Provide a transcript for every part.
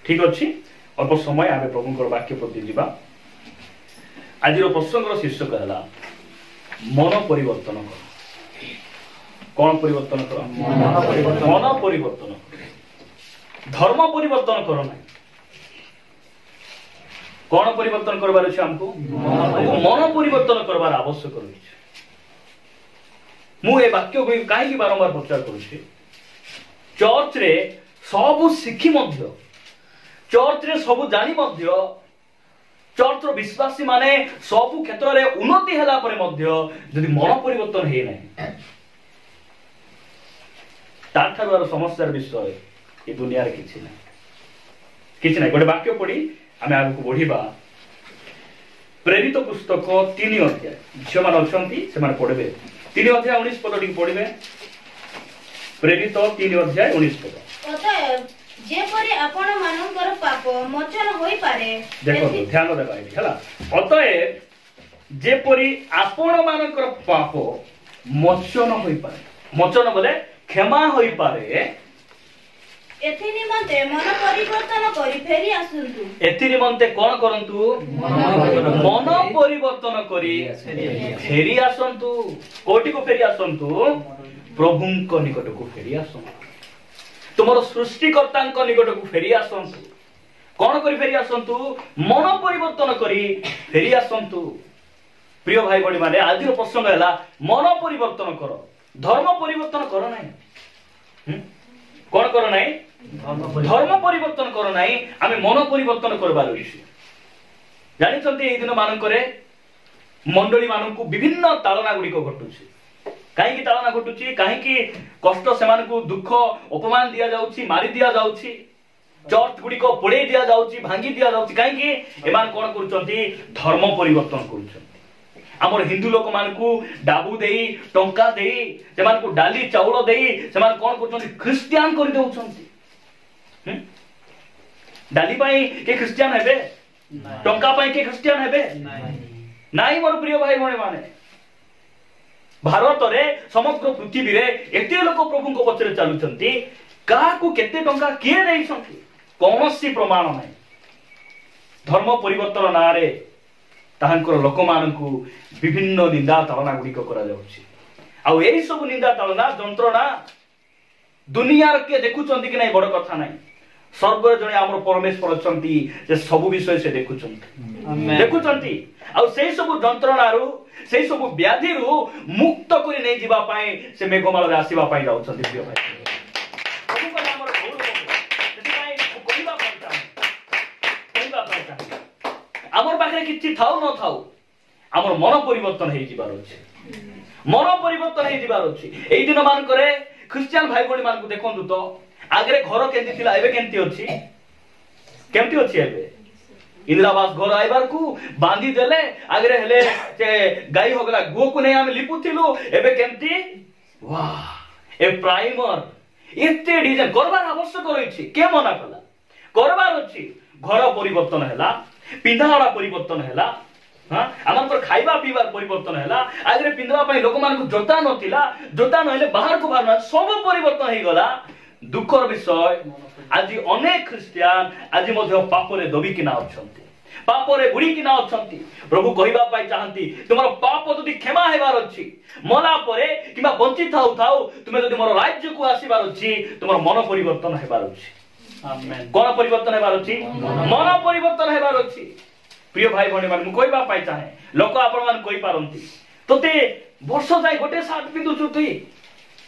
ठीक अच्छे अल्प समय आम प्रभु वाक्य प्रति जावा। आज प्रसंग शीर्षक है मन परिवर्तन कर। कौन परिवर्तन कर? मन परिवर्तन कर। धर्म परिवर्तन कर ना। कौन परिवर्तन करबार अछि हमको? मन परिवर्तन करबार आवश्यक रही। मु ए वाक्य को कहीं बारंबार प्रचार करुछि। चर्च रे सब शिखी मध्य, चर्च रे सब जानी मध्य, चर्च रो विश्वासी माने सब क्षेत्र रे उन्नति हला परे मध्य यदि मन परिवर्तन हे नै ताठार समस्यार विषय ए दुनिया रे किछि नै। गोटे वाक्य पढ़ी आमे आगु को बढ़िबा। प्रेरित पुस्तक 3 अध्याय झियो मान अछंती से मान पढ़बे 3 अध्याय 19 पद टिक पढ़बे। प्रेरित 3 अध्याय 19 पद। अतएव जेपरि आपण मानकर पाप मोचन होई पारे। देखो ध्यान देबा हला। अतएव जेपरि आपण मानकर पाप मोचन होई पारे। मोचन बोले क्षमा होई पारे। एथि निमंते मन परिवर्तन करी फेरी आसंतु। एथि निमंते कोन करंतु? मन परिवर्तन करी फेरी आसंतु। कोटि को फेरी आसंतु? प्रभुंक निकट को फेरी आसंतु। तुमरो सृष्टिकर्ता निकट को फेरी आसंतु। कौन करी फेरी आसंतु? मन परिवर्तन करी फेरी आसंतु। प्रिय भाई बड़ी माने आज प्रसंग है मन परिवर्तन कर, धर्म परिवर्तन कर ना। कौन कर ना? धर्म परिवर्तन कर ना। आमे मन परिवर्तन करबार अछि। जानि छथि ए दिन मानकरे मंडली मानकु विभिन्न तालना गुडी को घटुछि। कहीं तालना घटुची, कहीं कष्ट से दुख अपमान दिया जाउची, मारी दिया जाउची, चर्च गुडी को पोड़े दिया जाउची, भांगी दिया जाउची। कहीं एमान कोन करूचंती? धर्म परिवर्तन करूचंती। हमर हिंदू लोक मानकु डाबू देई, टंका देई, से मानकु डाली चाउल देई, से मान कोन करूचंती? क्रिश्चियन करि दउचंती। डाली पाई के क्रिश्चियन हेबे? टंका पाई के क्रिश्चियन हेबे? नाही मोर प्रिय भाई भणे माने। भारत रे समग्र पृथ्वी रे एते लोक प्रभु को पछरे चालुचंती। काकू केते टंका किए देइछंती कोनोसी प्रमाण नै। धर्म परिवर्तन नारे ताहांकर लोक मानकु विभिन्न निंदा तालना गुडी को करा जाउची। आ एई सब निंदा तालना जंत्रणा दुनिया के देखुचंती कि नै बड़ कथा नै। स्वर्ग जने हमर परमेश्वर अछंती जे सब विषय से देखुचंती। आमेन। देखुचंती आ सेई सब जंत्रणारू सेई सब व्याधि रु मुक्त करि नै जिबा पाए से मेघमाल रे आसीबा पाए जाउछंती। प्रिय भाई प्रभु को हमर भूल जति पाए कहिबा पाइता हमर पाखरे किछि थाउ न थाउ हमर मन परिवर्तन हे जिबार अछि। मन परिवर्तन हे जिबार अछि। एई दिन मान करे क्रिश्चियन भाई बणी मान को देखंतु तो आगरे घर केंती थिला एबे केंती अछि? केंती अछि एबे? इंदिरावास घर आइबार को बांधी देले आगरे हेले जे गाई होगला गो को नै हम लिपुथिलु एबे केंती? वाह ए प्राइमर एते डिजाइन करबार आवश्यक रहिछि। के मना कला? करबार अछि। घर परिवर्तन हैला, पिंधाड़ा परिवर्तन हैला, हां हमर खाइबा पीबार परिवर्तन हैला। आगरे पिंधवा पई लोक मान को जोता नथिला, जोता नहले बाहर को बाहर सब परिवर्तन हे गला। दुखर विषय आज अनेक क्रिश्चियन आज मध्य पापरे दबी किना अछंती, पापरे बुड़ी किना अछंती। प्रभु कहिबा पाई चाहंती तुमर पाप जदि क्षमा हेबार अछि मला परे किबा बंची थाउ थाउ तुमे जदि मोर राज्य को आसीबार अछि तुमर मन परिवर्तन हेबार अछि। आमेन। कोन परिवर्तन हेबार अछि? मन परिवर्तन हेबार अछि। प्रिय भाई भणी मान मु कहिबा पाई चाहे लोक आपण मान कहि पारंती तते वर्ष जाय गोटे साथ पिंदुछु तुई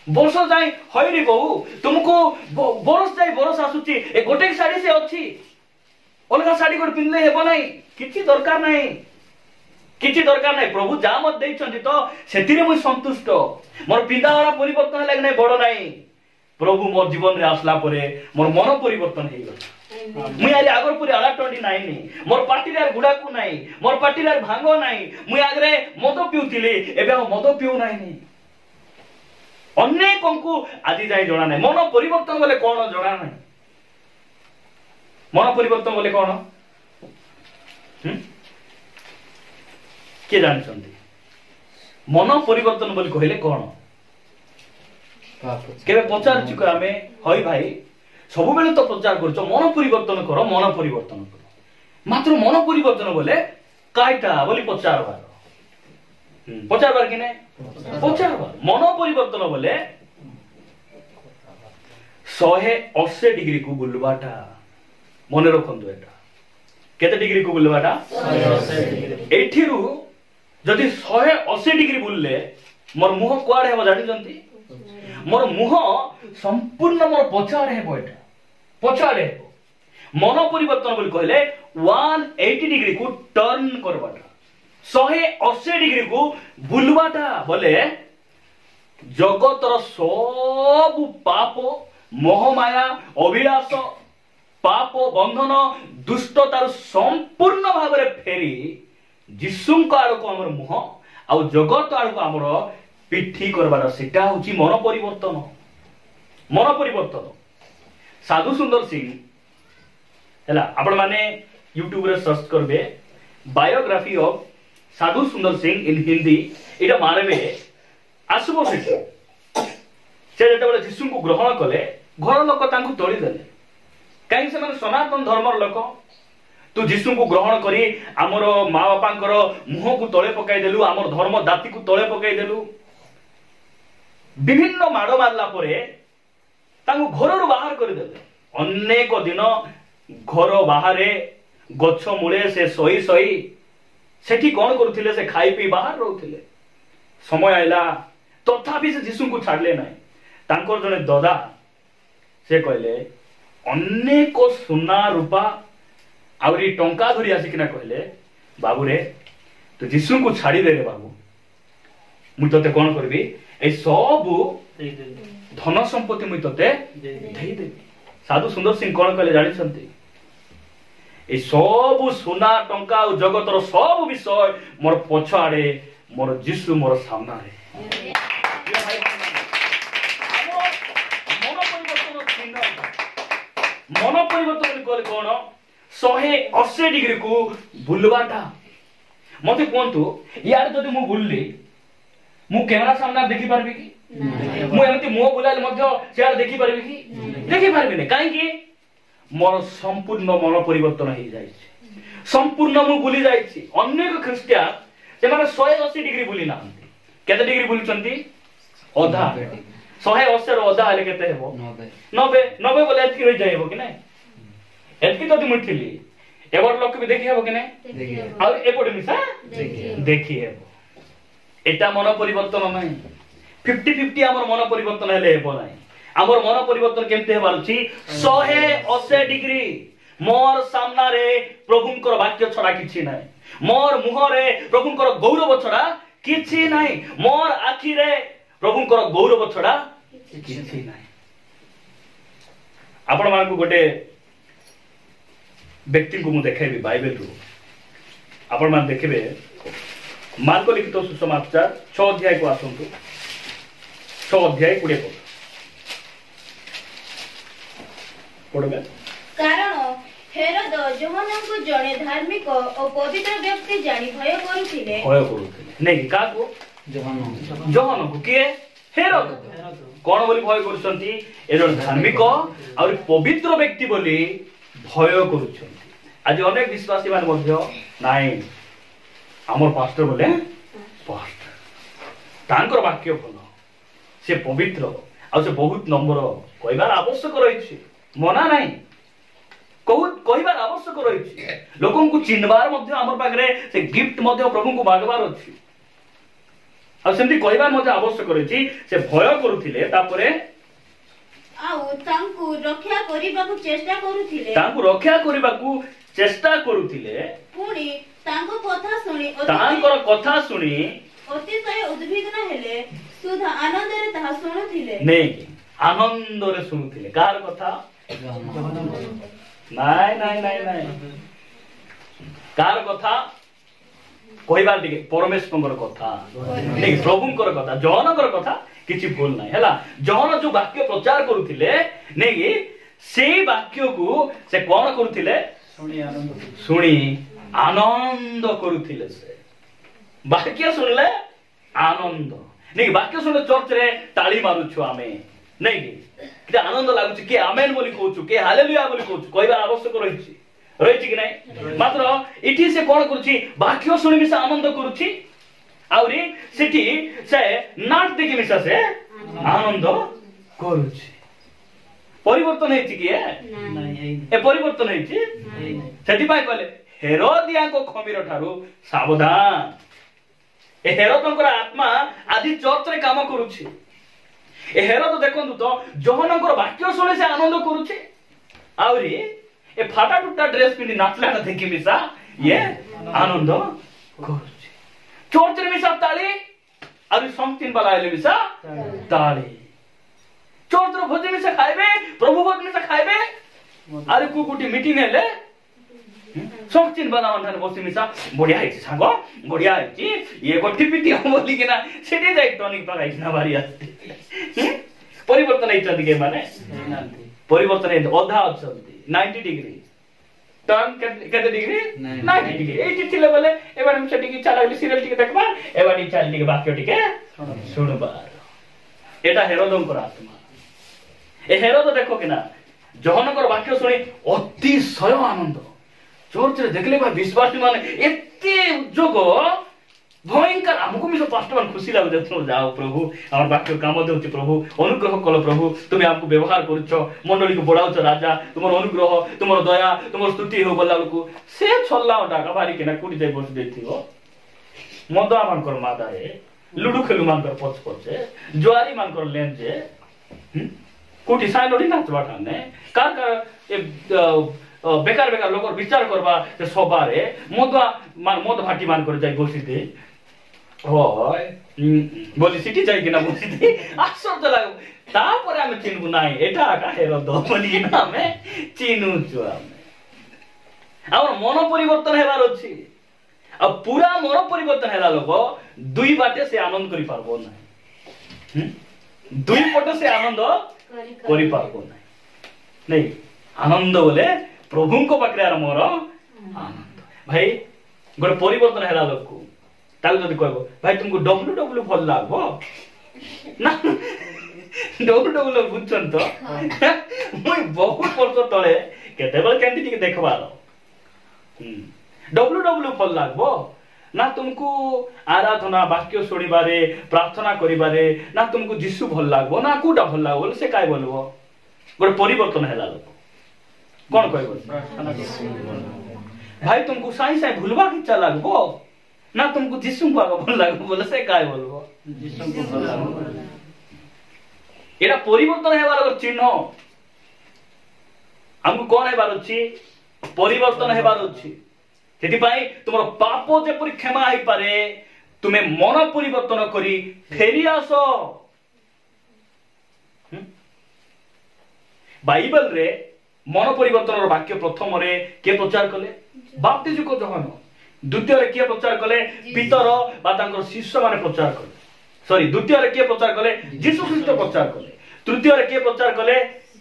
वर्ष जाए हईरी बहु तुमको बरस जाए बरस आसुची ए गोटे साड़ी से अच्छी अलग साड़ी गोटे पिंधले हेबो नाही। किछि दरकार नाही, किछि दरकार नाही। प्रभु जा मत देइछंती तो सेतिरे मु संतुष्ट। मोर पिंधावाला परिवर्तन लाग नाही बड़ नाही। प्रभु मोर जीवन रे आसला परे मोर मन परिवर्तन हे गला। मुई आले आगर पुरे आला टंडी नाही नी, मोर पार्टी रे गुडा को नाही, मोर पार्टी रे भांगो नाही। मुई आगरे मद पिउतिली एबे मद पिउ नाही नी। अनेकंकु आदि जाए जना नहीं। मन परिवर्तन बोले कौन जना नहीं। मन परिवर्तन बोले कौन? किए जानते? मन परिवर्तन बोले कहले कौन? केबे पचार आमे हई भाई सब बेले तो प्रचार कर मन परिवर्तन कर मन परिवर्तन कर मात्र मन परिवर्तन बोले काईटा बोली पचारबार पचारबार कि नहीं पचारबार मन परिवर्तन बोले 180 डिग्री को बुलवाटा मन रखंतु एटा केते डिग्री को बुलवाटा 180 एठिरु जदि 180 डिग्री बुलले मोर मुह कुआडे हेबो जानि जंती मोर मुह संपूर्ण मोर पछाडे हेबो एटा पछाडे हेबो मन परिवर्तन बोली कहले 180 डिग्री को टर्न करबाटा 180 डिग्री को बुलवाटा बोले जगतर सब पाप मोहमाया अभिलाष पाप बंधन दुष्टतार संपूर्ण भाव में फेरी जीशुଙ୍କ आड़क आमर मुह आ जगत आड़क आमर पिठी करबार सेटा होची मन परिवर्तन साधु सुंदर सिंह हैला आपण माने यूट्यूब रे सर्च करबे बायोग्राफी ऑफ साधु सुंदर सिंह इन हिंदी एटा मारबे आसबो सेठी से जेतेबेले जीशु को ग्रहण कले घर लोक तांकु तोड़ी देले कहीं से सनातन धर्मर लोक तू जीशु को ग्रहण करी आमर माँ बापांकर मुह को तले पकाई देलु आमर धर्म दाती को तले पकाई देलु विभिन्न माड़ मारला परे तांकु घर बाहर कर देले अनेक दिन घर बाहर गछ मूले से सही सही सेठी कौन करुथिले से खाई पी बाहर रहउथिले समय आइला तथापि से जीशु को छाड़ले नाही तांकर जने दादा से कहले अनेक सुना रूपा आवरी टंका धरी आसिकिना कहले बाबू रे तो जीशु को छाड़ी दे रे बाबू मु तते कोन करबी ए सब धन संपत्ति मु तते देई देबी साधु सुंदर सिंह कोन कहले जानि छंती ए सब सुना टंका और जगतर सब विषय मोर पछ आड़े मोर जीशु मोर सामना रे मन परिवर्तन कले कौन 180 डिग्री को बुलवाटा मते कोंतु यार जदि मु बुलली मु कैमरा सामने देखि पारबी कि मु एमति मुंह बुलाले मध्य शेयर देखि पारबी कि देखि पारबी ने काहे कि मोर संपूर्ण मन परिवर्तन हो जाय संपूर्ण मु बुली जाय अनेक ख्रिस्टियान से माने 180 डिग्री बुली ना केते डिग्री बुलचंती अधा 180 रो अधा हेले केते हेबो 90 बोले एतकी रहि जाय हेबो कि नै एतकी तो मुठिली एबर लोक भी देखि हेबो कि नै और एपटे मिसा देखि हेबो एटा मन परिवर्तन नै 50-50 हमर मन परिवर्तन हेले हेबो नै हमर मन परिवर्तन केमते हेबार छी 180 डिग्री मोर सामना रे प्रभुंकर वाक्य छडा किछि नै मोर मुह रे प्रभुंकर गौरव छडा किछि नै मोर आखि रे प्रभुंकर गौरव छडा किछि नै आपण मानकु गोटे व्यक्ति को मु देखाइबी बाइबल रु आपण मान देखिबे मार्को लिखित सुसमाचार 6 अध्याय को आसंतु 6 अध्याय 20 पढबे कारण हेरोद जोहनଙ୍କୁ जणे धार्मिक और पवित्र व्यक्ति जानी भय करूथिले नहीं का को जोहन को के हेरोद कोन बोली भय करूछंती ए जण धार्मिक और पवित्र व्यक्ति बोली भय करूछंती आज अनेक विश्वासी मान मध्य नाही हमर पास्टर बोले पास्टर तांकर वाक्य भलो से पवित्र आ से बहुत नंबर कहबार आवश्यक रहिछि मना नाही कहबार आवश्यक रहिछि लोकन को चिन्हबार मध्य हमर पाखरे से गिफ्ट मध्य प्रभु को मागबार अछि आ सेंती कहबार मध्य आवश्यक रहिछि से भय करूथिले तापरे आउ तांकु रक्षा करिबाकू चेष्टा करूथिले पुणी तांकर कथा सुनी अतिशय उद्विग्न हेले सुधा आनंद रे ताहा सुनुथिले नहीं आनंद रे सुनुथिले कार कथा नहीं कार कथा कहबार टिके परमेश्वरंकर कथा नहीं प्रभुंकर कथा जहनकर कथा किछि भूल नाही हैला जहन जो वाक्य प्रचार करूथिले नहीं सेही वाक्य को से कोन करूथिले सुनी आनंद करूथिले से वाक्य सुनले आनंद नहीं वाक्य सुनले चर्च रे ताली मारुछु आमे नहीं कि आनंद लागुच किए आमेन बोली कहूँ किए हालेलुया बोली कहूँ कहवा आवश्यक रही रही कि नहीं मात्र इठी से कौन करुच्ची वाक्य शुणी मिसा आनंद करुच्ची आउरी सिटी से नाच देखि मिसा से आनंद करुच्ची परिवर्तन है कि ए परिवर्तन है कि सेठी पाई कहले हेरोदिया को खमीर ठारू सावधान ए हेरोदंकर आत्मा आदि चर्च रे काम करुच्ची ए हेरोद देखंतु तो जोहनंकर वाक्य शुणी से आनंद करुच्ची आउरी ए फाटा टुटा ड्रेस पिंडी नाचला ना देखि मिसा ये आनंद करुच्ची चर्च रे मिसा ताली आउरी संगतिन वाला आइले मिसा ताली चर्च रो भोज मिसा खाइबे प्रभु भोज मिसा खाइबे आरे कुकुटी मीटिंग हेले संगतिन वाला मानथाने बसी मिसा बढ़िया है सांग बढ़िया है ये गोटी पिटी बोली कि ना सेठी जाई टॉनिक पगाई ना बारी आते परिवर्तन है चंदी के माने परिवर्तन है अधा अछंती 90 डिग्री टर्न केते डिग्री 90 डिग्री एटी थिले बोले एबार हम सेठी की चला सीरियल टिके देखबा एबार ई चाल टिके वाक्य टिके सुनबा एटा हेरोदंकर आत्मा ए हेरोद देखो कि ना जोहनकर वाक्य सुनी अतिशय आनंद चर्च रे देखले बा विश्वासी माने एते उद्योग भयंकर हमको मिसो पास्ट मान खुशी लागो जतो जाओ प्रभु हमर वाक्य काम देउची प्रभु अनुग्रह कलो प्रभु तुमे हमको व्यवहार करूछो मंडली को बढाउछो राजा तुमर अनुग्रह तुमर दया तुमर स्तुति हो बोला को से छल्ला डाका बारी केना कुटी जाय बस देथियो मदा मानकर मादाए लुडु खेलु मानकर पछ पछे जुआरी मानकर लेंजे कुटी साइनोडी नाचबा ठाने कार ए बेकार बेकार लोक विचार करबा से सबारे मद भाटी मान कर जाय बसिते होय बोली सिटी जाय कि ना बसिते आश्चर्य लागो तापर हम चिन्हु नाही एटा का हेरो दो बोली ना हमें चिन्हु छु हमर मन परिवर्तन हेबार अछि अब पूरा मन परिवर्तन हैला लोक दुई बाटे से आनंद करि पारबो नाही दुई पटे से आनंद करि पारबो नहीं आनंद बोले प्रभु को पाखरे मोर आनंद भाई गोटे परिवर्तन हैला लोक ताकि जदि कहबो भाई तुमको डब्ल्यूडब्ल्यू भल लागबो ना डब्ल्यूडब्ल्यू बुझछन तो मुई बहुत वर्ष तळे केतेबेल केंति टिके देखबार डब्ल्यूडब्ल्यू भल लागबो ना तुमको आराधना वाक्य सुनिबारे प्रार्थना करिबारे ना तुमको जिसु भल लागबो ना कोटा भल लागबो से काय बोलबो गोटे परिवर्तन हैला लोक कौन कहबो भाई तुमको साई साई भूलबा की इच्छा लागबो ना तुमको जिसु को भल लागबो बोले से काय बोलबो जिसु को भल लागबो एरा परिवर्तन हेबार चिन्ह हमको कोन हेबार अछि परिवर्तन हेबार अछि सेति पई तुमर पाप जेपरि क्षमा होई पारे तुमे मन परिवर्तन करी फेरी आसो बाइबल रे मन परिवर्तन वाक्य प्रथम रे के प्रचार कले बाप्तिज को जोहन द्वितीय रे के प्रचार कले पितर बा तांकर शिष्य माने प्रचार कले सॉरी द्वितीय रे के प्रचार कले यीशु ख्रीष्ट प्रचार कले तृतीय रे के प्रचार कले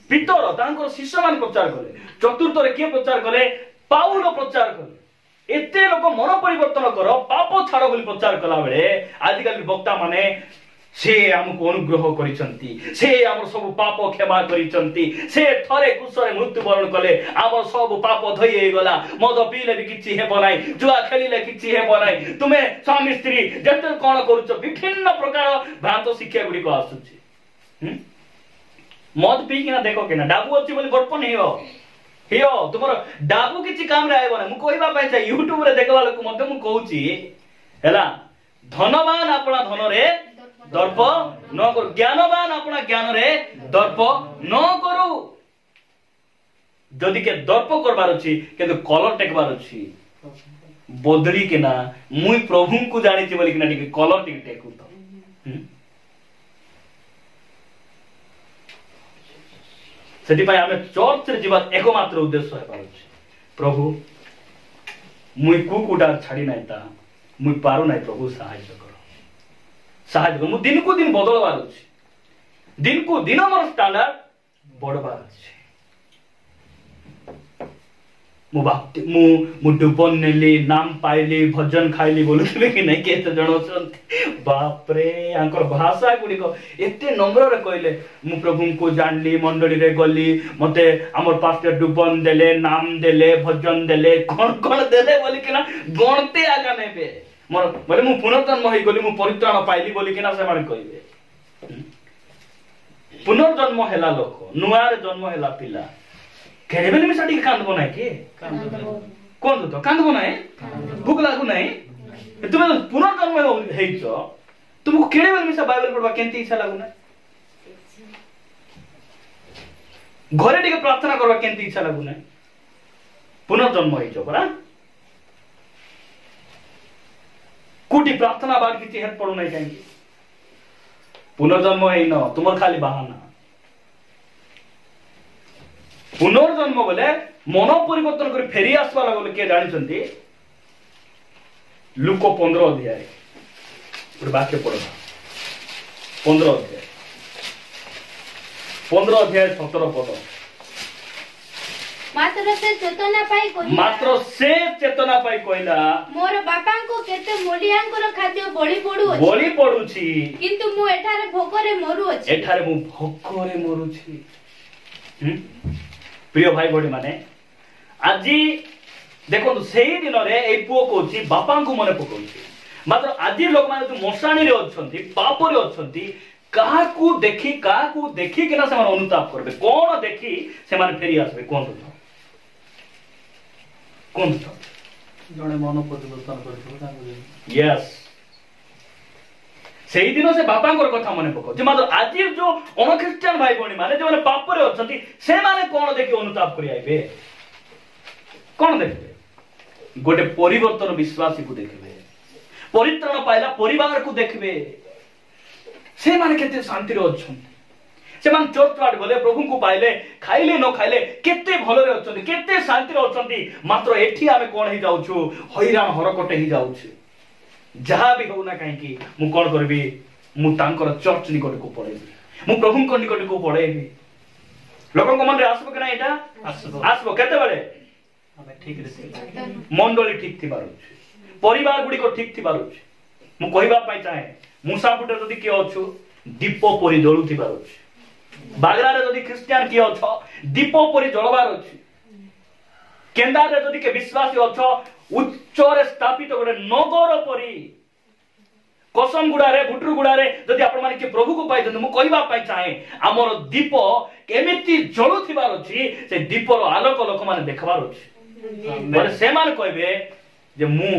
पितर तांकर शिष्य माने प्रचार कले चतुर्थ रे के प्रचार कले पाउल प्रचार कले एते लोक मन परिवर्तन करो पाप छाड़ बोली प्रचार कला बेले आजिकल वक्ता माने से हमको अनुग्रह करिसंती से हमर सब पाप क्षमा करिसंती से थरे कुसरे मृत्यु वरण कले हमर सब पाप धोई गला मद पीले भी किछि हेबो नाही जुआ खेलिले किछि हेबो नाही तुमे स्वामी स्त्री जते कोन करूछ विभिन्न प्रकार भ्रांत शिक्षा गुडी को आसुछि मद पी किना देखो किना डाबू अछि बोली बडपन हियो तुमर डाबू किछि काम रे आइबो ना मु कहबा पाइ छै YouTube रे देखबा लोक मते मु कहूची हैला धनवान अपना धन रे दर्प न करू ज्ञानवान अपना ज्ञान रे दर्प न करू जदि के दर्प करबार अछि किंतु कलर टेकबार अछि बदली के ना मुई प्रभु को जानि छि बोली कि ना टिके कलर टिके टेकू तो सेति पय हमें चर्च रे जीवन एकमात्र उद्देश्य है पाउछ प्रभु मुई कुकुडा छाडी नाही ता मुई पारु नाही प्रभु सहायता साहाय्य मु दिन को दिन बदलबार अछि दिन को दिन मोर स्टैंडर्ड बढ़बार अछि मु डुबन नेली नाम पाइली भजन खाइली बोलुथिबे कि नहीं केते जण अछंती बाप रे आंकर भाषा गुडी को एते नम्र रे कहले मु प्रभु को जानली मंडली रे गली मते हमर पास्टर डुबन देले नाम देले भजन देले कोन देले बोली कि ना गणते आगा नेबे मोर बोले मु पुनर्जन्म होई गली मु परित्राण पाइली बोली कि ना से माने कहबे पुनर्जन्म हेला लोक नुआर जन्म हेला पिला केरे बेले मिसा टिके कांदबो नाही के कोन तो कांदबो नाही भूख लागु नाही तुमे पुनर्जन्म हेइछो तुमको केरे बेले मिसा बाइबल पढबा केंती इच्छा लागु ना घरे टिके प्रार्थना करबा केंती इच्छा लागु ना पुनर्जन्म हेइछो परा कोटी प्रार्थना बाद किछि हेत पडु नाही कांकी पुनर्जन्म हेइन तुमर खाली बहाना पुनर्जन्म बोले मन परिवर्तन कर फेरी आसवा बोले किए जानी लुक 15 अध्याय गोटे वाक्य पढ़ 15 अध्याय 17 पद मात्र से चेतना पाई कहला मोर बापा को केते मोलियांकर खाद्य बळी पडुछि किंतु मु एठारे भोकरे मरुछि एठारे मु भोकरे मरुछि प्रिय भाई बड़ी माने आज देखो से दिन में पुओ कौची बापा को मन पकाउछि मात्र आज लोक माने जो मशाणी रे अछंती पाप रे अछंती काहाकू देखी के ना से मन अनुताप करबे कोन देखी से मन फेरी आसबे कोन जने मन परिवर्तन करथो यस सेही दिन से बापा कथा मन पकाउछि मात्र आज जो अनख्रिस्टियन भाई बणी माने जो पाप रे अछंती से माने कोन देखि अनुताप करि आइबे कोन देखबे गोटे परिवर्तन विश्वासी को देखबे परित्राण पाइला परिवार को देखबे से माने केते शांति रे अछंती से मान चर्च आड गले प्रभु को पाइले खाइले न खाइले केते भलो रे अछंती केते शांति रे अछंती मात्र एठी आमे कोन ही जाउछु हैरान हरकटे ही जाउछु जहाँ भी हो ना कहीं मु कौन करबी मु तांकर चर्च निकट को पढ़ेबी मु प्रभु को निकट को पढ़ेबी लोक मन रे आसबो कि ना एटा आसबो केते बेले हमें ठीक रे मंडली ठीक थी बारू परिवार गुडी को ठीक थी बारू मु कहबा पाई चाहे मुसा फुटे जदी के अछु दीप परि जळु थी बारू बागरा रे जदी क्रिश्चियन के अछ दीप परि जळबार अछि केंदा रे जदी के विश्वासी अछ उच्च रे स्थापित गोटे नगर परी कसम गुड़ारे भुटरू गुड़ारे जदि आपण माने के प्रभु को पाइ जंतु मु कहबा पाइ चाहे हमर दीप केमिति जळुथिबार अछि से दीपर आलोक लोक माने देखबार अछि माने से माने कहबे जे मु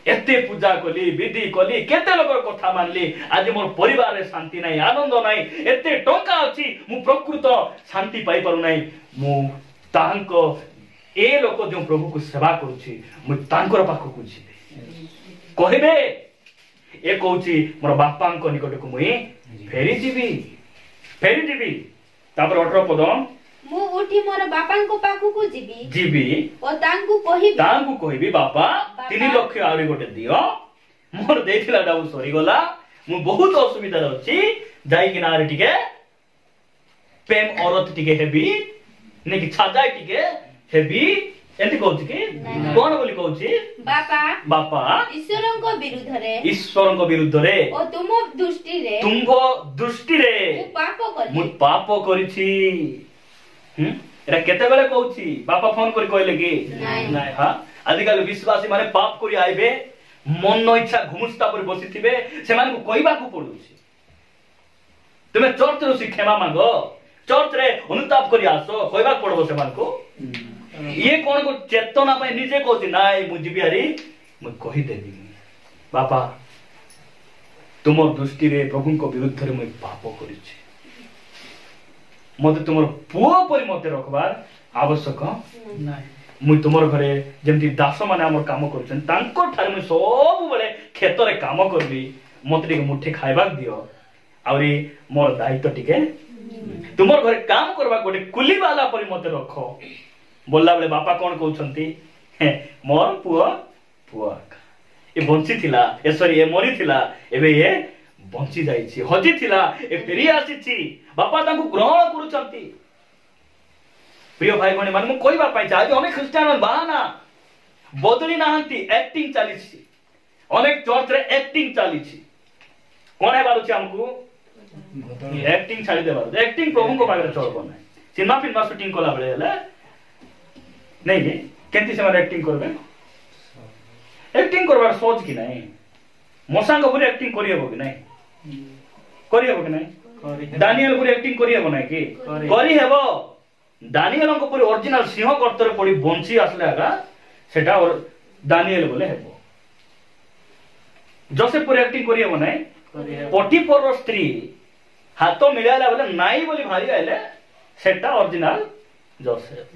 एते पूजा कली विधि कली केते लोकर कथा मानली आज मोर परिवार रे शांति नाही आनंद नाही एते टंका अछि मु प्रकृत शांति पाइ पारु नाही मु तांको ए लोक जो प्रभु को सेवा करूछि मु तांकर पाखो को जिबे कहबे ए कहूछि मोर बापा को निकट को मुई फेरी जीबी तापर 18 पद मु उठी मोर बापा को पाखो को जीबी ओ तांकु कहबी बापा 3 लाख आउरी गोटे दियो मोर देथिला डाउ सरी गला मु बहुत असुविधा रे अछि जाई किनारे टिके प्रेम औरत टिके हेबी नेकी छाजाय टिके हेबी एंती कहउछि कि कोन बोली कहउछि बापा ईश्वरन को विरुद्ध रे ओ तुमो दृष्टि रे मु पाप करिछि एरा केते बेले कहउछि बापा फोन करि कहले कि नाही हां आजिकल विश्वासी माने पाप करि आइबे मन इच्छा घुमुस्ता पर बसिथिबे से माने को कहबा को पडुछि तुमे चर्च रो क्षमा मांगो चर्च रे अनुताप करि आसो कहबा पड़बो से मान को ये कौन को चेतना पाए निजे कहती नाई मुझे बिहारी मैं कही देवी बापा तुम दृष्टि रे प्रभु को विरुद्ध रे मैं पाप करिछि मते तुमर पुओ परि मते रखबार आवश्यक नाही मु तुमर घरे जेमति दास माने हमर काम करछन तांको ठारे मु सब बेले खेत रे काम करबी मते टिके मुठे खाइबा दियो आउरी मोर दायित्व टिके तुमर घरे काम करबा गोटे कुली वाला परि मते रखो बोलला बेले बापा कौन कहउछंती मोर पुआ ए बंची थिला ए सॉरी ए मरी थिला एबे ए बंची जाईछि हजी थिला ए फेरी आसीछि बापा तांको ग्रहण करूछंती प्रिय भाई भणी मान कहवा आज अनेक ख्रीस्टियान बाहाना बदली नाहांती एक्टिंग चली अनेक चर्च रे एक्टिंग चली कौन है बार हमको एक्टिंग छाड़ी देबार एक्टिंग प्रभु को पागरे चलबो नै सिनेमा फिल्म शूटिंग कला बेले हले नहीं केंती से एक्टिंग करबे एक्टिंग करबार सोच कि नहीं मसांग पुरी एक्टिंग करियबो कि नहीं करियबो कि नहीं दानियल पुरी एक्टिंग करियबो नै कि करि हेबो दानियल को पुरी ओरिजिनल सिंह गर्तरे पड़ी बंची आसले आगा सेटा और दानियल बोले हेबो जोसेफ पुरी एक्टिंग करियबो नै पोटिफर रो स्त्री हाथ मिलाला बोले नाई बोली भारी आइले सेटा ओरिजिनल जोसेफ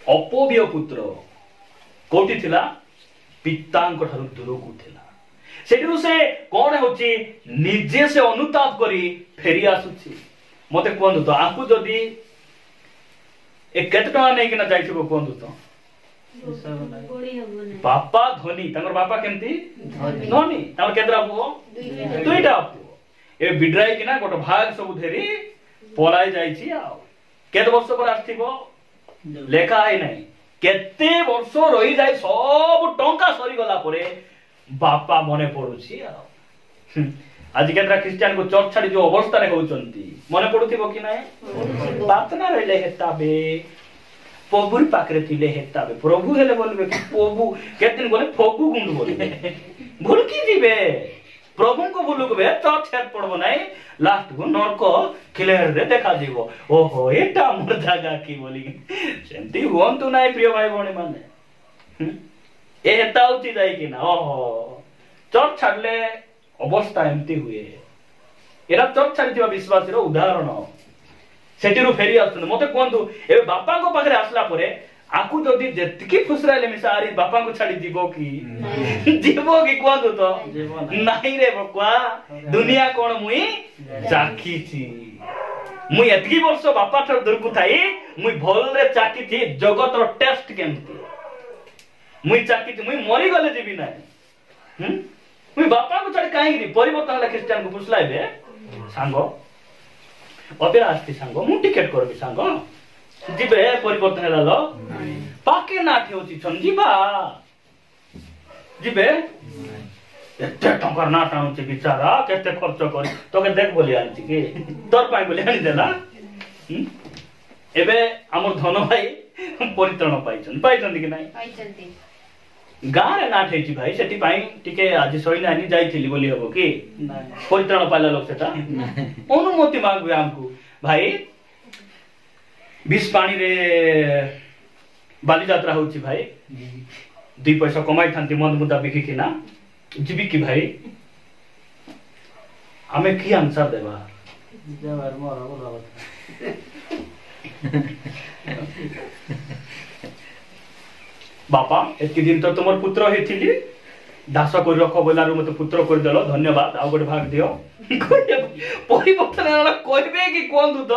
अपव्य पुत्र कोठी थिला पितांक ठारू दूर को थिला सेठिरु से कोन होची निजे से अनुताप करी फेरी आसुची मते कोन तो आकु जदी ए केते टका नै कि ना जाइछबो कोन तो बापा धनी तांगर बापा केमती धनी तांगर केतरा पुओ दुईटा पुओ ए बिड्राई कि ना गोट भाग सब धेरी पलाई जाइछि आ केते वर्ष पर आस्थिबो लेखा है नहीं केते वर्ष रही जाए सब टंका सरी गला परे बापा मने पड़ुछि आज केतरा क्रिश्चियन को चर्च छाड़ी जो अवस्था रे होचंती मने पड़ुथिबो कि नाही बात ना रहले हेताबे प्रभु पाखरे थिले हेताबे प्रभु हेले बोलबे कि प्रभु केते दिन बोले फगु गुंड बोलबे भूल की दिबे प्रभु को भूलुकबे चर्च हेत पड़बो नाही लास्ट को नरक क्लियर रे देखा दिबो ओहो एटा मोर जागा की बोली सेंती होंतु नाही प्रिय भाई भणी माने ए हेता उठी जाय कि ना ओहो चर्च छाडले अवस्था एमती हुए एरा चर्च छाडिथिबा विश्वासी रो उदाहरण सेटिरु फेरी आसुन मते कोंतु ए बापा को पाखरे आसला परे आकु जदी जेतकी फुसराले मिसारी बापा को छाडी दिबो की जीवो की कोंतु तो नाही रे बकुआ दुनिया कोन मुई चाखी छी मुई एतकी वर्ष बापा ठर दूर को थाई मुई भल रे चाखी छी जगत रो टेस्ट केमती मुई चाखी छी मुई मरी गले जीबी नाही मुई बापा को छाडी काहे की परिवर्तन हला क्रिश्चियन को पुछलाइबे सांगो अपेरा आस्ती सांगो मु टिकेट करबी सांगो जीवे परिवर्तन हेला लो पाके ना ठेउची छन जीवा जीवे एते टंकर ना टाउची बिचारा केते खर्च करी तोके देख बोली आंची के तोर पाई बोली आनी देला एबे हमर धन भाई परित्रण पाइछन कि नाही पाइछन्ती गारे ना ठेची भाई सेठी पाई टिके आज सइना आनी जाइथिली बोली हबो कि परित्रण पाइला लोक सेटा अनुमति मांगबे हमकु भाई 20 पानी रे बाली यात्रा होची भाई 2 पैसा कमाई थांती मंद मुद्दा बिकी कि ना जीवी की भाई हमें की आंसर देबा जबर मोरा बोला बापा एति दिन तो तुमर पुत्र हेथिली दास कर रख बोलारु मते पुत्र कर देलो धन्यवाद आ गोटे भाग दियो परिवर्तन वाला कहबे कि कोन दूत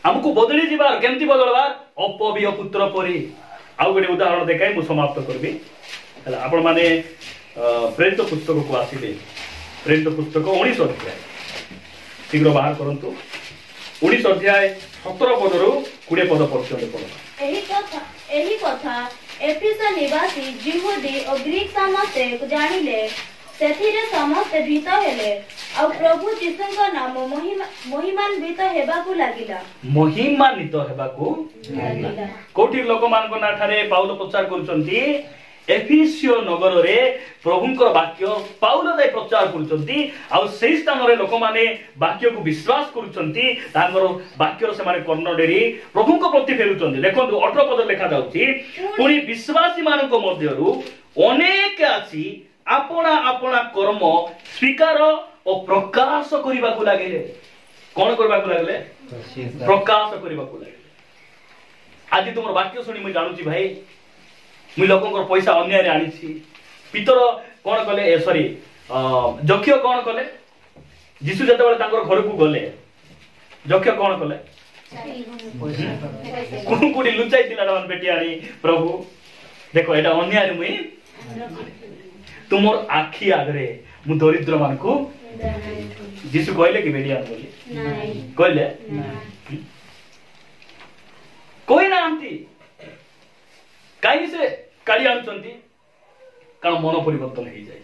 हमको बदली जीवार केमती बदलबार अपव्य पुत्र परी आ गोटे उदाहरण देखाई मु समाप्त करबी हला आपण माने प्रेरित पुस्तक को आसीबे प्रेरित पुस्तक 19 अध्याय शीघ्र बाहर करंतु 19 अध्याय 17 पदरु 20 पद पर्यंत पढो एही कथा एफिस निवासी जिहुदी और ग्रीक समस्ते जानिले सेथिरे समस्ते भीत हेले आ प्रभु यीशुଙ୍କ नाम महिमान्वित हेबाकू लागिला महिमान्वित हेबाकू लागिला कोठी लोक मानको नाठारे पाउल प्रचार करूचंती एफिसियो नगर रे प्रभुंकर वाक्य पाउल दे प्रचार करूचंती आ सेही स्थान रे लोक माने वाक्य को विश्वास करूचंती तांगर वाक्य रो से माने कर्ण डेरी प्रभुंक प्रति फेरुचंती देखंतु 18 पद लिखा जाउची पुनी विश्वासी मानको मध्यरु अनेक आसी आपना आपना कर्म स्वीकार और प्रकाश करबा को लागिले कोन करबा को लागिले प्रकाश करबा को लागिले आज तुमर वाक्य सुनी मैं जानूची भाई मुई लोकंकर पैसा अन्याय रे आनी छी पितर कोन कले सॉरी जक्ष्य कोन कले जीसु जते बेले तांकर घर को गले जक्ष्य कोन कले कुकुडी लुचाई दिला डन बेटी आनी प्रभु देखो एटा अन्याय रे मुई तुमर आखी आगरे मु दरिद्र मान को जीशु कहले कि बेडियान बोली कहले कोई ना आंती कहीं से काली आनुचंती कारण मन परिवर्तन हो जाए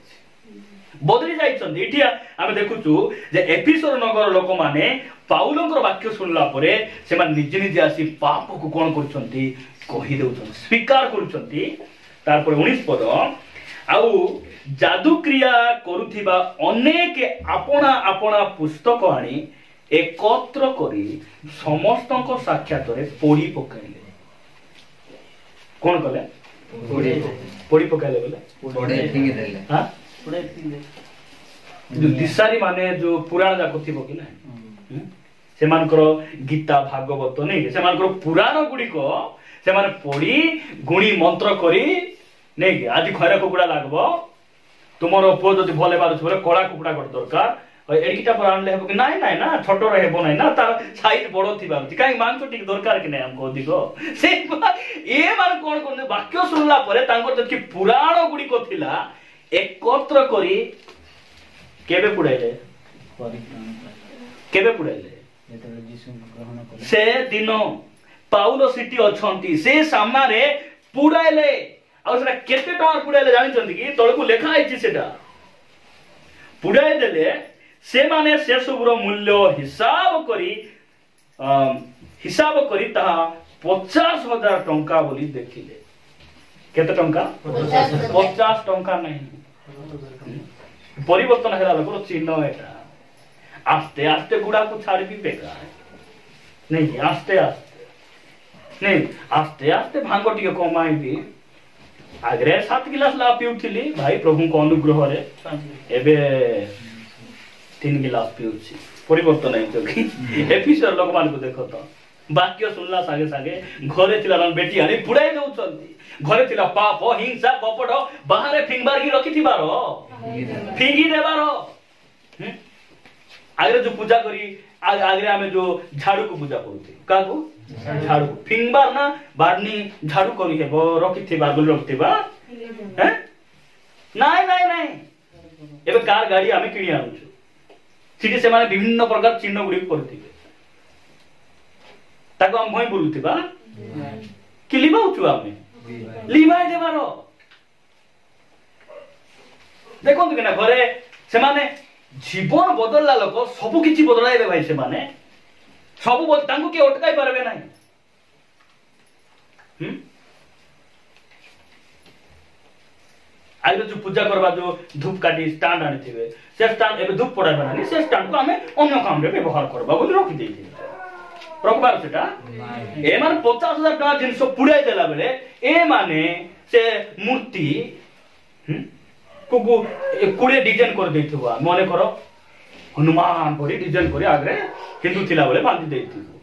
बदली जाइछन्ती इठी आमे देखुछु जे एफिसर नगर लोक माने पाउलंकर वाक्य सुनला परे से मान निजे निजे आसी पाप को कोन करछन्ती कहि देउछन स्वीकार करछन्ती तार पर 19 पद आउ जादू क्रिया करूथिबा अनेक आपणा आपणा पुस्तक आनी एकत्र करी समस्तक साक्षात रे पढी पकाइले कोन कले पढी पकाइले बोले पढे फिंगी देले हां जो दिशारी माने जो पुराण जाक थिबो कि ना से मानकर गीता भागवत नहीं से मानकर पुराण गुडी को से माने पढी गुणी मंत्र करी नहीं आज खरा कुकुड़ा लागबो तुमरो पो जदि भले बारछ बोले कळा कुकुड़ा गट दरकार एडिटा पर आनले हेबो कि नाही नाही ना छोटो रहबो नाही ना तार साइज बडो थिबा काई मांग टिक दरकार कि नै हमको दिगो से ए मान कोन कोन वाक्य सुनला परे तांकर जति पुराण गुडी को थिला एकत्र करी केबे पुडाइले केबे पुडाइले से दिन पाउलो सिटी अछंती से सामने पुडाइले आ सेटा केते टका पुडाइले जानि छथि कि तळकु लेखा आइछि सेटा पुडाइ देले से माने से सबरो मूल्य हिसाब करी ता 50,000 टंका बोली देखिले केते टंका 50 टंका नहीं परिवर्तन हेला लोक चिन्ह एटा आस्ते आस्ते गुड़ा को छाड़ भी बेकार नहीं आस्ते आस्ते नहीं आस्ते आस्ते भांग टिके कमाई भी आगरे 7 गिलास ला पिउथिली भाई प्रभु को अनुग्रह रे एबे 3 गिलास पिउछि परिवर्तन है जो कि एफिसर लोक मान को देखो तो वाक्य सुनला सागे सागे घरे थिला बेटी आनी पुडाई दउछंती घरे थिला पाप हिंसा कपट बाहर फिंगबार की रखी थिबारो फिंगी देबारो आगे जो पूजा करी आगे आमे जो झाड़ू को पूजा करूथि काको झाड़ू फिंगबार ना बारनी झाड़ू करी हेबो रखी थिबा गुल रखथिबा हैं नाइ नाइ नाइ एबे कार गाड़ी आमे किनी आनुछु सिटी से माने विभिन्न प्रकार चिन्ह गुडी करथिबे ताको हम भई बोलुथिबा कि लिबाउछु आमे लिबाय देबारो देखो कि ना घरे से माने जीवन बदलला लोक सब किछि बदलाइबे भाई से माने सब तांको के अटकाई पारबे नाही आइलो जो पूजा करबा जो धूप काटी स्टैंड आनी थिबे से स्टैंड एबे धूप पड़ाइबे नाही से स्टैंड को हमें अन्य काम रे व्यवहार करबा बोली रखि देथि रखबार सेटा ए माने 50,000 टका जिनसो पुड़ाई देला बेले ए माने से मूर्ति को कुड़े डिजाइन कर देथिबा मने करो हनुमान परी डिजाइन करी आगरे हिंदू थिला बेले बांधी देथिबो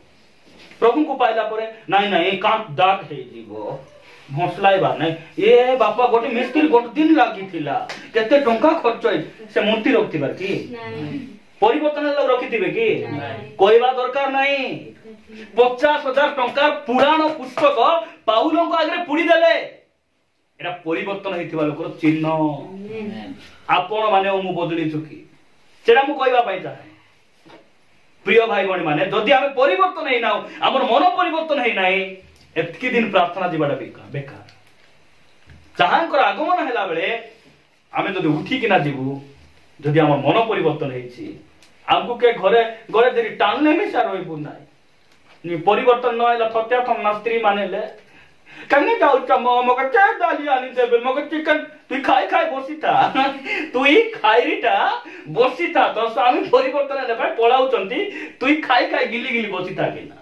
प्रभु को पाइला परे नाही नाही काट दाग हे जीवो भोसलाई बा नाही ए बापा गोटे मिस्त्री गोटे दिन लागी थिला केते टंका खर्च होई से मूर्ति रखथिबार की नाही परिवर्तन लोग रखिथिबे की कोइबा दरकार नाही 50,000 टंका पुराण पुस्तक पाउलो को आगरे पुड़ी देले एरा परिवर्तन हेतिबा लोकर चिन्ह आपण माने मु बदली चुकी सेरा मु कहबा पाई चाहे प्रिय भाई बणी माने जदि आमे परिवर्तन हे नाउ हमर मन परिवर्तन हे नाही एतकी दिन प्रार्थना जीवाटा बेकार चाहांकर आगमन हेला बेले आमे जदि उठी किना जीवु जदि हमर मन परिवर्तन हेछि हमकु के घरे घरे देरी टानले में सार होइबु नाही नि परिवर्तन न हैला थत्या थम स्त्री मानेले कन्ने जाउ त मग के दाली आनी देबे मग चिकन तुई खाई खाई बसी था तुई खाइरिटा बसी था तो स्वामी परिवर्तन हेले भाई पळाउ चंती तुई खाई खाई गिली गिली बसी था केना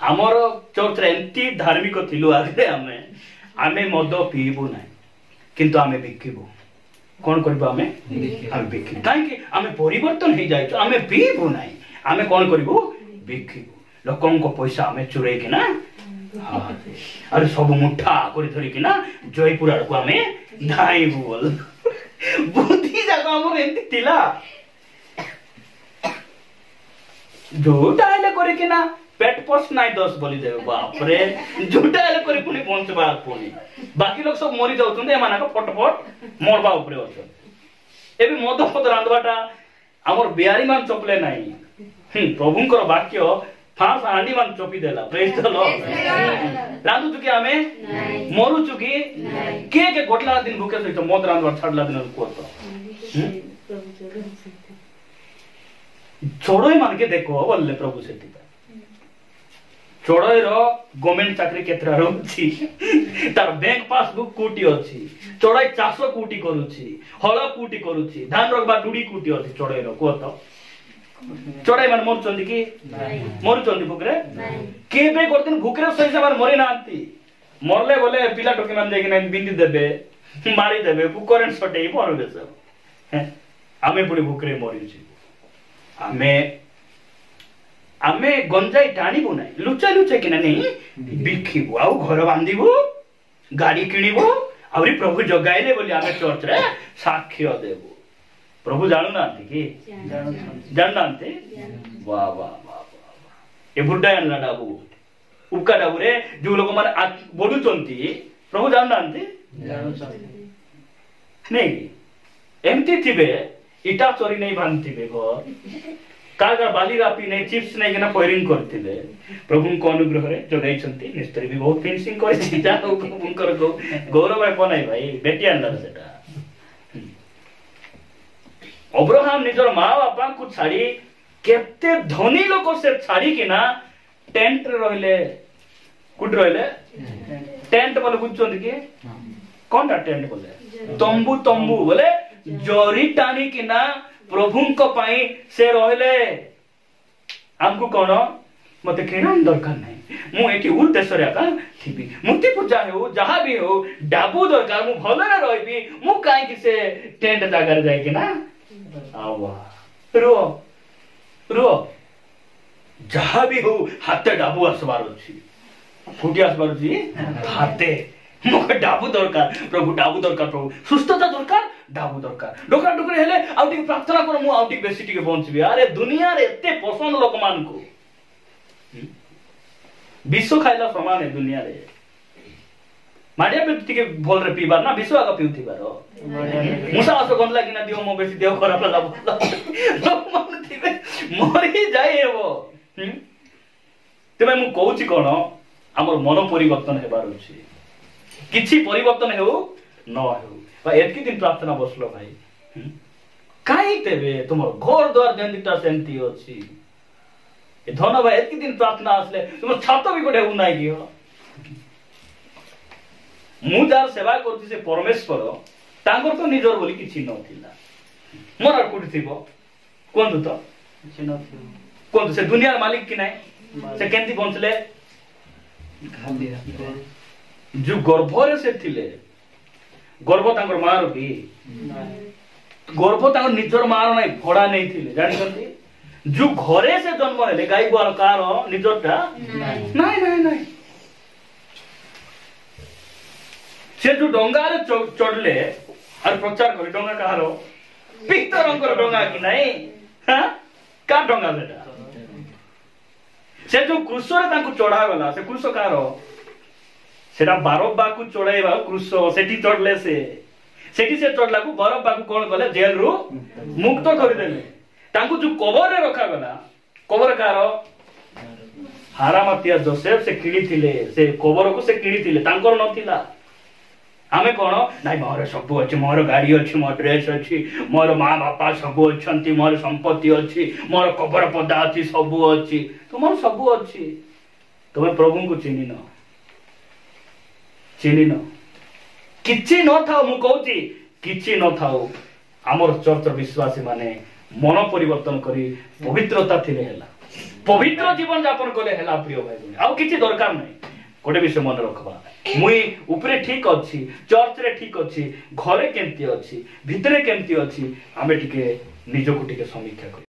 हमर चर्च रे एंती धार्मिक थिलु आगे आमे मद पीबु नाही किंतु आमे बिकिबु कोन करबो आमे बिकिबु काहे कि आमे परिवर्तन हे जाय आमे पीबु नाही आमे कोन करबो बिकिबु लोकन को पैसा आमे चुरै के ना अरे सब मुठा करी धरी के ना जयपुर आड़ को आमे धाई बोल बुद्धि जगह हमर एंती थिला झूठा हेले करे के ना पेट पोस्ट नाइ 10 बोली देबे बाप रे झूठा हेले करे पुनी पहुंचबा पुनी बाकी लोग सब मरि जाउछन ए माना को फटफट मरबा ऊपर होछ एबे मद फद रांधवाटा आमर बिहारी मान चपले नाही प्रभुंकर वाक्य फास हांडी मान चपी देला प्रेज द लॉर्ड रांधु चुकी आमे मरु चुकी के गोटला दिन भूखे सहित मद रांधवा छाडला दिन कोत चोड़ई मान के देखो बोलले प्रभु सेति चोड़ई रो गवर्नमेंट चाकरी केतरा रहउछि तार बैंक पासबुक कोटी अछि चोड़ई 400 कोटी करूछि हळ कोटी करूछि धान रखबा डुडी कोटी अछि चोड़ई रो कोत चोड़ई मान मोर चंदी की मोर चंदी भुकरे केबे करदिन भुकरे सही से मरि नांती मरले बोले पिला टोके मान जाई कि नहीं बिंदी देबे मारी देबे कु करेंट सटे मरबे सब आमे पुणी भुकरे मरिछि आमे गंजाई टाणीबु ना लुचा लुचा कि नहीं बिखिबु आउ घर बांधिबु गाड़ी किनिबु आउरी प्रभु जगाइले बोली आमे चर्च रे साक्ष्य देबु प्रभु जानू नांती कि जान नांती वाह वाह वाह वाह ए बुड्डा अनला डाबु उपका डाबु रे जो लोक माने बडुचंती प्रभु जान नांती नहीं एमती थिबे इटा चोरी नहीं बांधथिबे घर कागा बाली रापी नहीं चिप्स नहीं कि ना फायरिंग करथिले प्रभु को अनुग्रह रे जगाई छंती मिस्त्री भी बहुत फिनिशिंग करछि जा प्रभुंकर गौरव है बनाई भाई बेटी अंदर सेटा अब्राहम निजर माँ बापा को छाड़ी केते धनी लोक से छाड़ी कि ना टेंट रे रहले कुड रहले टेंट बोले बुझछंती कि कोनटा टेंट बोले तंबू तंबू बोले जरी टाणी कि ना प्रभुंक पाई से रहले हमको कोन मते किरान दरकार नहीं मु एठी उद्देश्य रे का थिबी मूर्ति पूजा हो जहां भी हो डाबू दरकार मु भलो रे रहबी मु काई कि से टेंट जागा रे जाई कि ना आवा रो रो जहां भी हो हाथे डाबू आसबार अछि फुटी आसबार अछि हाथे मोके डाबू दरकार प्रभु डाबू दरकार प्रभु सुस्थता दरकार डाबू दरकार डोकरा डोकरी हेले आउटी प्रार्थना कर मु आउटी बेसी टिके पहुंचबी अरे दुनिया रे एते पसंद लोक मान को विश्व खाइला समान है दुनिया रे माडिया पे टिके भोल रे पीबार ना विश्व आगा पिउथिबार मुसा आसो गन लागी ना दियो मो बेसी देव खराब ला लोक मान थिबे मरि जाय हेबो तबे मु कहूची कोन हमर मन परिवर्तन हेबार अछि किछि परिवर्तन हेउ न हेउ भाई एतकी दिन प्रार्थना बसलो भाई काई तेबे तुमर घर द्वार देंदिटा सेंती अछि ए धन भाई एतकी दिन प्रार्थना आसले तुम छात भी गोटे उ नाही दियो मु जार सेवा करती से परमेश्वर तांकर तो निजर बोली किछि नथिला मोर कोठी थिबो कोन तो किछि नथिबो कोन से दुनिया मालिक कि नाही से केंती बंचले जो गर्भरे से थिले गर्भ तांकर मार भी गर्भ तांकर निजर मार नाही भड़ा नहीं थिले जानि करती जो घरे से जन्म हेले गाई गोल कार निजरटा नाही नाही नाही से जो डोंगा रे चढ़ले और प्रचार करे डोंगा कहारो पितर रंगर डोंगा कि नाही हां का डोंगा बेटा से जो क्रूस रे तांको चढ़ा गला से क्रूस कहारो सेटा बारब्बा को चढ़ाइबा क्रूस सेठी चढ़ले से सेठी से चढ़ला को बारब्बा को कोन गले जेल रु मुक्त कर देले तांको जो कबर रे रखा गला कबर कार हारामतिया जोसेफ से किणी थिले से कबर को से किणी थिले तांकर नथिला आमे कोन नाइ मोर सब अछि मोर गाड़ी अछि मोर ड्रेस अछि मोर मां बापा सब अछंती मोर संपत्ति अछि मोर कबर पदा अछि सब अछि तुमर सब अछि तुमे प्रभु को चिन्हि न किछि न थाओ मु कहूची किछि न थाओ हमर चर्च विश्वासी माने मन परिवर्तन करी पवित्रता थिले हैला पवित्र जीवन यापन कले हैला प्रिय भाई बहन आ किछि दरकार नै गोटे विषय मन रखबा मुई ऊपरे ठीक अछि चर्च रे ठीक अछि घरे केमती अछि भितरे केमती अछि हमें टिके निजको टिके समीक्षा करी।